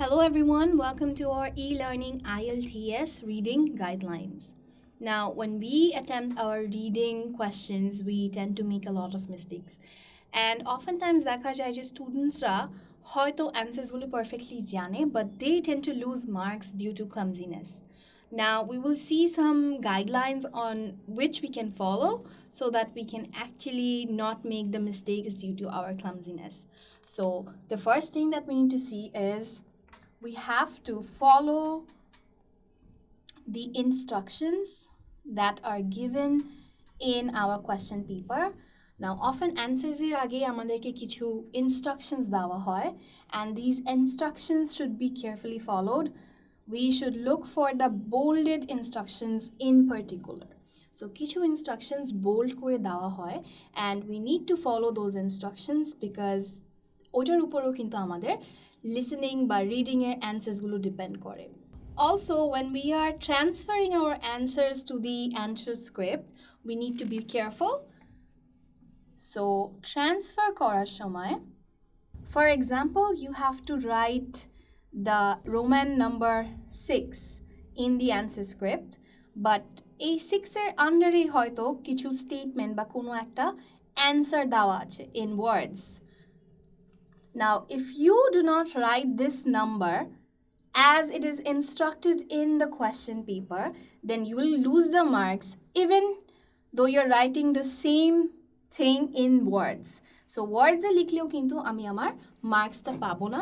Hello everyone, welcome to our e-learning IELTS reading guidelines. Now, when we attempt our reading questions, we tend to make a lot of mistakes. And oftentimes দেখা যায় যে স্টুডেন্টসরা হয়তো অ্যান্সার্সগুলো perfectly জানে, but they tend to lose marks due to clumsiness. Now, we will see some guidelines on which we can follow so that we can actually not make the mistakes due to our clumsiness. So, the first thing that we need to see is we have to follow the instructions that are given in our question paper. Now, often answers এর আগে আমাদেরকে কিছু instructions দেওয়া হয়, and these instructions should be carefully followed. We should look for the bolded instructions in particular. So, কিছু instructions bold করে দেওয়া হয়, and we need to follow those instructions because ওটার উপরেও কিন্তু আমাদের listening বা reading এর answers গুলো depend করে. Also, when we are transferring our answers to the answer script, we need to be careful. So, transfer করার সময়, for example, you have to write the Roman number 6 in the answer script, but এই 6 এর আন্ডারে হয়তো কিছু statement বা কোনো একটা answer দেওয়া আছে in words. Now, if you do not write this number as it is instructed in the question paper, then you will lose the marks even though you're writing the same thing in words. So words এ লিখলেও কিন্তু আমি আমার মার্কসটা পাবো না,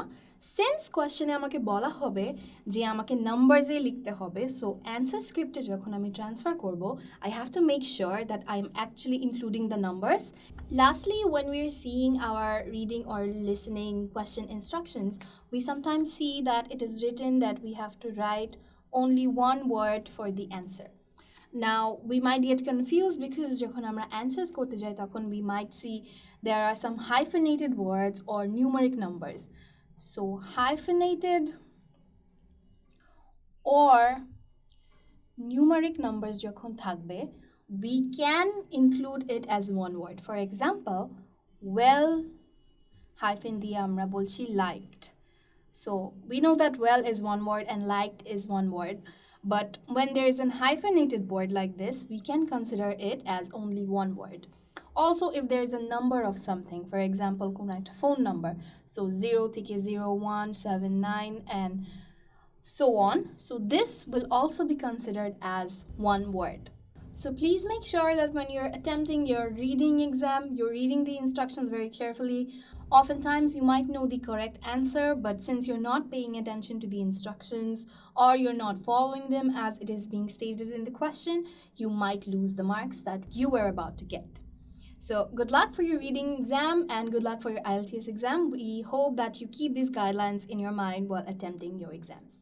since কোয়েশ্চেনে আমাকে বলা হবে যে আমাকে নাম্বারসে লিখতে হবে. সো অ্যান্সার স্ক্রিপ্টে যখন আমি ট্রান্সফার করব, I have to make sure that I am actually including the numbers. Lastly, when we are seeing our reading or listening question instructions, we sometimes see that it is written that we have to write only one word for the answer. Now, we might get confused because যখন আমরা answers করতে যাই তখন we might see there are some hyphenated words or numeric numbers. So, hyphenated or numeric numbers যখন থাকবে, we can include it as one word. For example, well hyphen দিয়ে আমরা বলছি liked. So, we know that well is one word and liked is one word. But when there is an hyphenated word like this, we can consider it as only one word. Also, if there is a number of something, for example, কোনো একটা phone number, so 0 থেকে 0179 and so on. So this will also be considered as one word. So please make sure that when you're attempting your reading exam, you're reading the instructions very carefully. Oftentimes you might know the correct answer, but since you're not paying attention to the instructions or you're not following them as it is being stated in the question, you might lose the marks that you were about to get. So good luck for your reading exam and good luck for your IELTS exam. We hope that you keep these guidelines in your mind while attempting your exams.